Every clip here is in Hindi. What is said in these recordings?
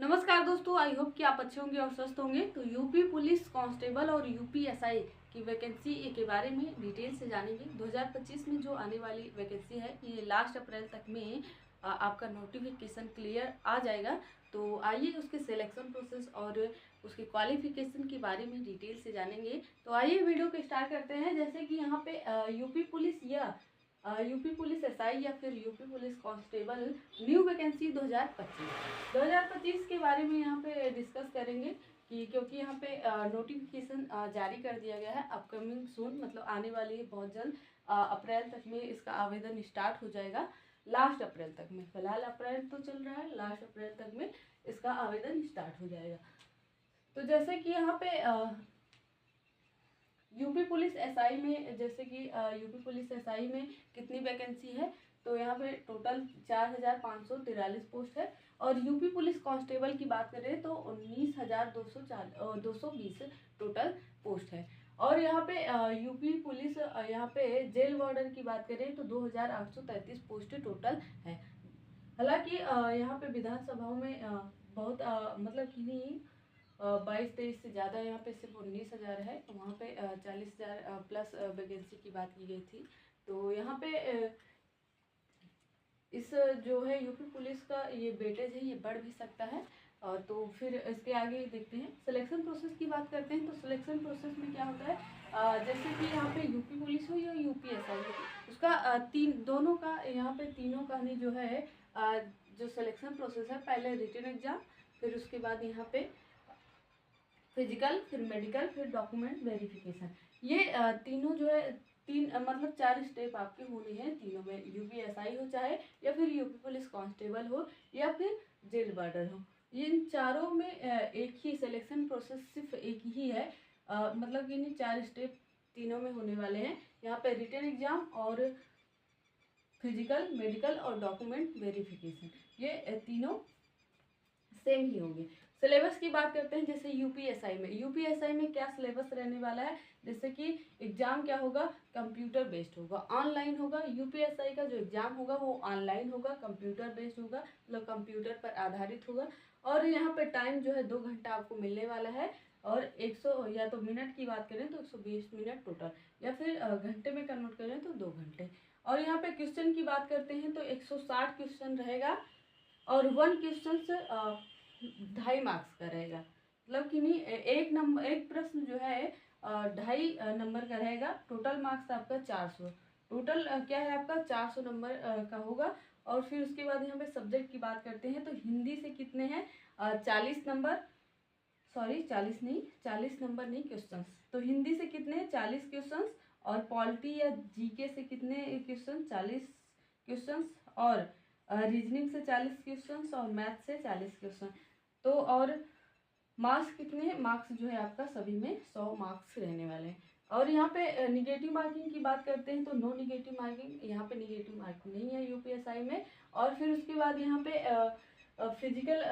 नमस्कार दोस्तों, आई होप कि आप अच्छे होंगे और स्वस्थ होंगे। तो यूपी पुलिस कांस्टेबल और यूपी एसआई की वैकेंसी के बारे में डिटेल से जानेंगे। 2025 में जो आने वाली वैकेंसी है ये लास्ट अप्रैल तक में आपका नोटिफिकेशन क्लियर आ जाएगा। तो आइए उसके सिलेक्शन प्रोसेस और उसके क्वालिफिकेशन के बारे में डिटेल से जानेंगे। तो आइए वीडियो को स्टार्ट करते हैं। जैसे कि यहाँ पे यूपी पुलिस या यूपी पुलिस एसआई या फिर UP police constable new vacancy 2025 के बारे में यहाँ पे डिस्कस करेंगे कि क्योंकि यहाँ पे नोटिफिकेशन जारी कर दिया गया है अपकमिंग सून, मतलब आने वाली है बहुत जल्द। अप्रैल तक में इसका आवेदन स्टार्ट हो जाएगा, लास्ट अप्रैल तक में। फिलहाल अप्रैल तो चल रहा है, लास्ट अप्रैल तक में इसका आवेदन स्टार्ट हो जाएगा। तो जैसे कि यहाँ पे यूपी पुलिस एसआई में, जैसे कि यूपी पुलिस एसआई में कितनी वैकेंसी है, तो यहाँ पे टोटल 4543 पोस्ट है। और यूपी पुलिस कांस्टेबल की बात करें तो 19,220 टोटल पोस्ट है। और यहाँ पे यूपी पुलिस यहाँ पे जेल वार्डन की बात करें तो 2833 पोस्ट टोटल है। हालांकि यहाँ पे विधानसभाओं में बहुत मतलब कि नहीं 22-23 से ज़्यादा, यहाँ पे सिर्फ 19,000 है। तो वहाँ पे 40,000 प्लस वैकेंसी की बात की गई थी। तो यहाँ पे इस जो है यूपी पुलिस का ये वेटेज है, ये बढ़ भी सकता है। तो फिर इसके आगे देखते हैं। सिलेक्शन प्रोसेस की बात करते हैं। तो सिलेक्शन प्रोसेस में क्या होता है, जैसे कि यहाँ पे यूपी पुलिस हो या यूपी एसआई हो, उसका दोनों का यहाँ पे तीनों का नहीं जो है जो सिलेक्शन प्रोसेस है, पहले रिटन एग्जाम, फिर उसके बाद यहाँ पे फिजिकल, फिर मेडिकल, फिर डॉक्यूमेंट वेरिफिकेशन। ये तीनों जो है मतलब 4 स्टेप आपके होने हैं तीनों में, यूपी एसआई हो चाहे या फिर यूपी पुलिस कांस्टेबल हो या फिर जेल वार्डन हो। इन चारों में एक ही सिलेक्शन प्रोसेस सिर्फ एक ही है, मतलब कि इन 4 स्टेप तीनों में होने वाले हैं। यहाँ पे रिटन एग्जाम और फिजिकल, मेडिकल और डॉक्यूमेंट वेरिफिकेशन, ये तीनों सेम ही होंगे। सिलेबस की बात करते हैं। जैसे यूपीएसआई में क्या सिलेबस रहने वाला है, जैसे कि एग्जाम क्या होगा, कंप्यूटर बेस्ड होगा, ऑनलाइन होगा। यूपीएसआई का जो एग्जाम होगा वो ऑनलाइन होगा, कंप्यूटर बेस्ड होगा, मतलब कंप्यूटर पर आधारित होगा। और यहाँ पे टाइम जो है 2 घंटा आपको मिलने वाला है। और 100 या तो मिनट की बात करें तो 120 मिनट टोटल, या फिर घंटे में कन्वर्ट करें तो 2 घंटे। और यहाँ पे क्वेश्चन की बात करते हैं तो 160 क्वेश्चन रहेगा और 1 क्वेश्चन से 2.5 मार्क्स का रहेगा। मतलब कि नहीं, एक प्रश्न जो है 2.5 नंबर का रहेगा। टोटल मार्क्स आपका 400, टोटल क्या है आपका 400 नंबर का होगा। और फिर उसके बाद यहाँ पे सब्जेक्ट की बात करते हैं तो हिंदी से कितने हैं 40 नंबर, सॉरी 40 नंबर नहीं क्वेश्चंस। तो हिंदी से कितने हैं 40 क्वेश्चंस, और पॉलिटी या जीके से कितने क्वेश्चन 40 क्वेश्चंस, और रीजनिंग से 40 क्वेश्चंस, और मैथ से 40 क्वेश्चन। तो और मार्क्स कितने हैं, मार्क्स जो है आपका सभी में 100 मार्क्स रहने वाले हैं। और यहाँ पे निगेटिव मार्किंग की बात करते हैं तो नो निगेटिव मार्किंग, यहाँ पे निगेटिव मार्किंग नहीं है यूपीएसआई में। और फिर उसके बाद यहाँ पे फिजिकल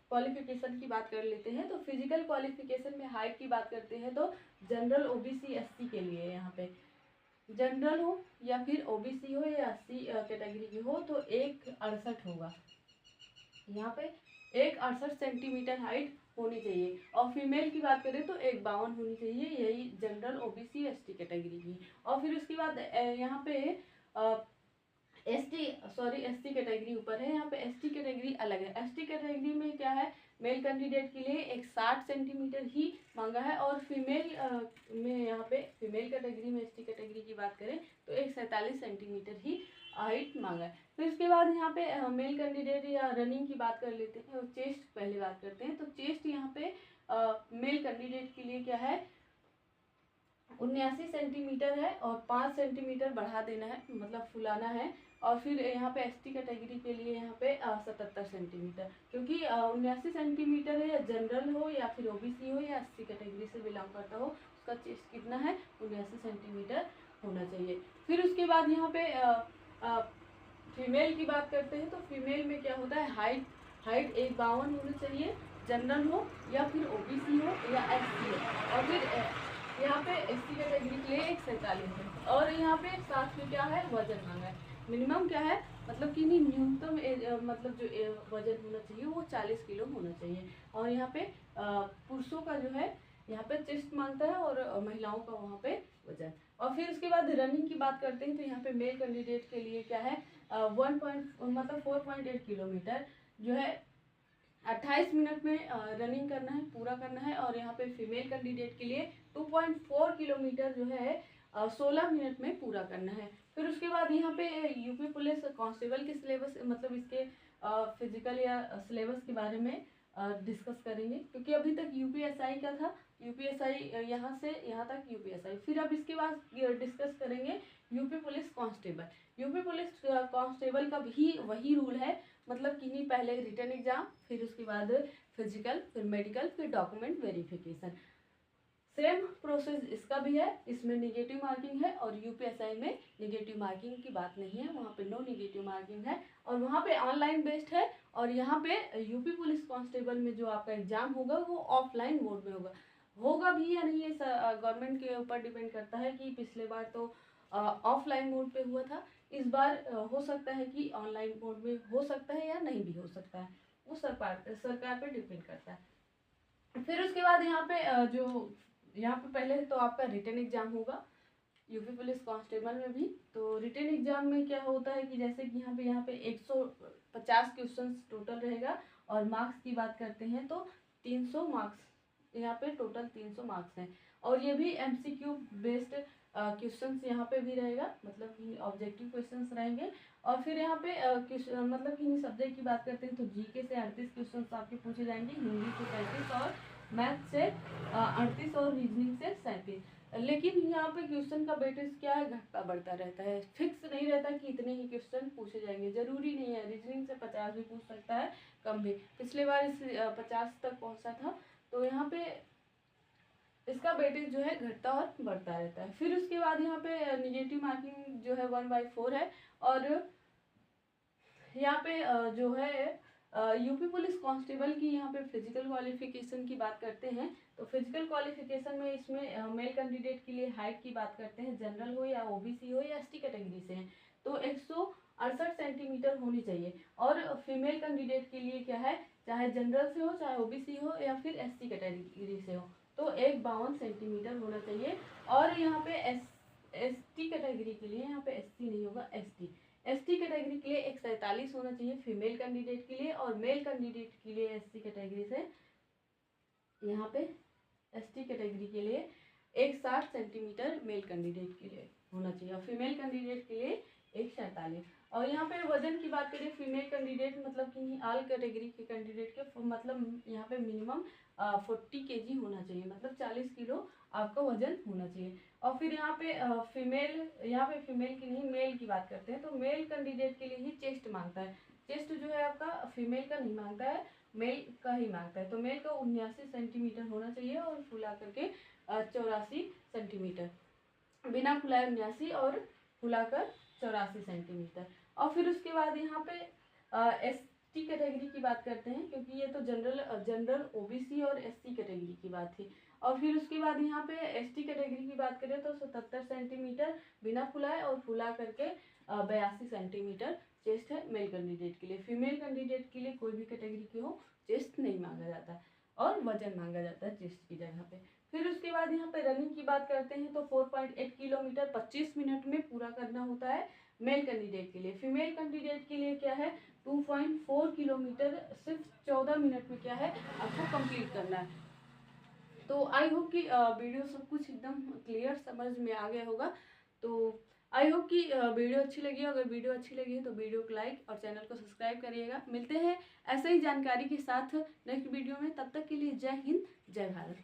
क्वालिफिकेशन की बात कर लेते हैं। तो फिजिकल क्वालिफिकेशन में हाइट की बात करते हैं तो जनरल, ओबीसी, एससी के लिए यहाँ पे जनरल हो या फिर ओबीसी हो या एससी कैटेगरी की हो तो 168 होगा। यहाँ पे 168 सेंटीमीटर हाइट होनी चाहिए। और फीमेल की बात करें तो 152 होनी चाहिए, यही जनरल, ओबीसी, एसटी कैटेगरी की। और फिर उसके बाद यहाँ पे एसटी कैटेगरी ऊपर है, यहाँ पे एसटी कैटेगरी अलग है। एसटी कैटेगरी में क्या है, मेल कैंडिडेट के लिए 160 सेंटीमीटर ही मांगा है। और फीमेल में यहाँ पे फीमेल कैटेगरी में एसटी कैटेगरी की बात करें तो 147 सेंटीमीटर ही हाइट मांगा है। फिर उसके बाद यहाँ पे मेल कैंडिडेट या रनिंग की बात कर लेते हैं, और चेस्ट पहले बात करते हैं। तो चेस्ट यहाँ पे मेल कैंडिडेट के लिए क्या है 79 सेंटीमीटर है, और 5 सेंटीमीटर बढ़ा देना है, मतलब फुलाना है। और फिर यहाँ पे एसटी कैटेगरी के लिए यहाँ पे 77 सेंटीमीटर, क्योंकि 79 सेंटीमीटर है, या जनरल हो या फिर ओबीसी हो या एससी कैटेगरी से बिलोंग करता हो, उसका चेस्ट कितना है 79 सेंटीमीटर होना चाहिए। फिर उसके बाद यहाँ पे फीमेल की बात करते हैं। तो फीमेल में क्या होता है, हाइट 152 होनी चाहिए, जनरल हो या फिर ओबीसी हो या एससी हो। और फिर यहाँ पे एससी कैटेगरी के लिए 147 है। और यहाँ पे साथ में क्या है वजन मांगा है। मिनिमम क्या है, मतलब कि नहीं न्यूनतम मतलब जो वजन होना चाहिए वो 40 किलो होना चाहिए। और यहाँ पे पुरुषों का जो है यहाँ पे चेस्ट मांगता है और महिलाओं का वहाँ पे वजन। और फिर उसके बाद रनिंग की बात करते हैं तो यहाँ पे मेल कैंडिडेट के लिए क्या है 4.8 किलोमीटर जो है 28 मिनट में रनिंग करना है, पूरा करना है। और यहाँ पे फीमेल कैंडिडेट के लिए 2.4 किलोमीटर जो है 16 मिनट में पूरा करना है। फिर उसके बाद यहाँ पे यूपी पुलिस कांस्टेबल के सिलेबस मतलब इसके फिजिकल या सिलेबस के बारे में डिस्कस करेंगे, क्योंकि अभी तक यूपीएसआई का था, यूपीएसआई यहाँ से यहाँ तक यूपीएसआई। फिर अब इसके बाद डिस्कस करेंगे UP police constable. UP police constable का भी वही रूल है, मतलब कि नहीं पहले रिटन एग्जाम, फिर उसके बाद फिजिकल, फिर मेडिकल, फिर डॉक्यूमेंट वेरिफिकेशन। सेम प्रोसेस इसका भी है, इसमें निगेटिव मार्किंग है और यूपीएसआई में निगेटिव मार्किंग की बात नहीं है, वहाँ पे नो निगेटिव मार्किंग है और वहाँ पे ऑनलाइन बेस्ड है। और यहाँ पे यूपी पुलिस कांस्टेबल में जो आपका एग्जाम होगा वो ऑफलाइन मोड में होगा भी या नहीं, ये गवर्नमेंट के ऊपर डिपेंड करता है कि पिछले बार तो ऑफलाइन मोड पे हुआ था, इस बार हो सकता है कि ऑनलाइन मोड में हो सकता है या नहीं भी हो सकता है, वो सरकार पे डिपेंड करता है। फिर उसके बाद यहाँ पे जो यहाँ पे पहले तो आपका रिटन एग्जाम होगा यूपी पुलिस कांस्टेबल में भी। तो रिटन एग्जाम में क्या होता है कि जैसे कि यहाँ पे 150 क्वेश्चन टोटल रहेगा और मार्क्स की बात करते हैं तो 300 मार्क्स, यहाँ पे टोटल 300 मार्क्स हैं। और ये भी एमसीक्यू बेस्ड क्वेश्चंस यहाँ पे भी रहेगा, मतलब कि ऑब्जेक्टिव क्वेश्चंस रहेंगे। और फिर यहाँ पे मतलब कि सब्जेक्ट की बात करते हैं तो जीके से 38 क्वेश्चंस आपके पूछे जाएंगे, हिंदी से 35 और मैथ से 38 और रीजनिंग से 37। लेकिन यहाँ पे क्वेश्चन का वेटेज क्या है, घटता बढ़ता रहता है, फिक्स नहीं रहता कि इतने ही क्वेश्चन पूछे जाएंगे, जरूरी नहीं है। रीजनिंग से 50 भी पूछ सकता है, कम भी, पिछले बार इस 50 तक पहुँचा था। तो यहाँ पे इसका वेटेज जो है घटता और बढ़ता रहता है। फिर उसके बाद यहाँ पे निगेटिव मार्किंग जो है 1/4 है। और यहाँ पे जो है यूपी पुलिस कांस्टेबल की यहाँ पे फिजिकल क्वालिफिकेशन की बात करते हैं तो फिजिकल क्वालिफिकेशन में इसमें मेल कैंडिडेट के लिए हाइट की बात करते हैं, जनरल हो या ओबीसी हो या एसटी कैटेगरी से हैं तो 168 सेंटीमीटर होनी चाहिए। और फीमेल कैंडिडेट के लिए क्या है, चाहे जनरल से हो, चाहे ओबीसी हो या फिर एसटी कैटेगरी से हो, तो 152 सेंटीमीटर होना चाहिए। और यहाँ पे एसटी कैटेगरी के लिए, यहाँ पे एससी नहीं होगा, एसटी कैटेगरी के लिए 147 होना चाहिए फीमेल कैंडिडेट के लिए। और मेल कैंडिडेट के लिए एससी कैटेगरी से यहाँ पे एसटी कैटेगरी के लिए 160 सेंटीमीटर मेल कैंडिडेट के लिए होना चाहिए और फीमेल कैंडिडेट के लिए 147। और यहाँ पे वजन की बात करें फीमेल कैंडिडेट मतलब कि ऑल कैटेगरी के कैंडिडेट के मतलब यहाँ पे मिनिमम 40 केजी होना चाहिए, मतलब 40 किलो आपका वजन होना चाहिए। और फिर यहाँ पे फीमेल की नहीं मेल की बात करते हैं तो मेल कैंडिडेट के लिए ही चेस्ट मांगता है, चेस्ट जो है आपका फीमेल का नहीं मांगता है, मेल का ही मांगता है। तो मेल का 79 सेंटीमीटर होना चाहिए और फुला करके 84 सेंटीमीटर, बिना फुलाए 79 और फुलाकर 84 सेंटीमीटर। और फिर उसके बाद यहाँ पे एसटी कैटेगरी की बात करते हैं क्योंकि ये तो जनरल ओबीसी और एससी कैटेगरी की बात थी। और फिर उसके बाद यहाँ पे एसटी कैटेगरी की बात करें तो 77 सेंटीमीटर बिना फुलाए और फुला करके 82 सेंटीमीटर चेस्ट है मेल कैंडिडेट के लिए। फीमेल कैंडिडेट के लिए कोई भी कैटेगरी की हो चेस्ट नहीं मांगा जाता और वजन मांगा जाता है चेस्ट की जगह पे। फिर उसके बाद यहाँ पे रनिंग की बात करते हैं तो 4.8 किलोमीटर 25 मिनट में पूरा करना होता है मेल कैंडिडेट के लिए। फीमेल कैंडिडेट के लिए क्या है 2.4 किलोमीटर सिर्फ 14 मिनट में क्या है आपको कंप्लीट करना है। तो आई होप कि वीडियो सब कुछ एकदम क्लियर समझ में आ गया होगा। तो आई होप कि वीडियो अच्छी लगी, अगर वीडियो अच्छी लगी है तो वीडियो को लाइक और चैनल को सब्सक्राइब करिएगा। मिलते हैं ऐसे ही जानकारी के साथ नेक्स्ट वीडियो में, तब तक के लिए जय हिंद जय भारत।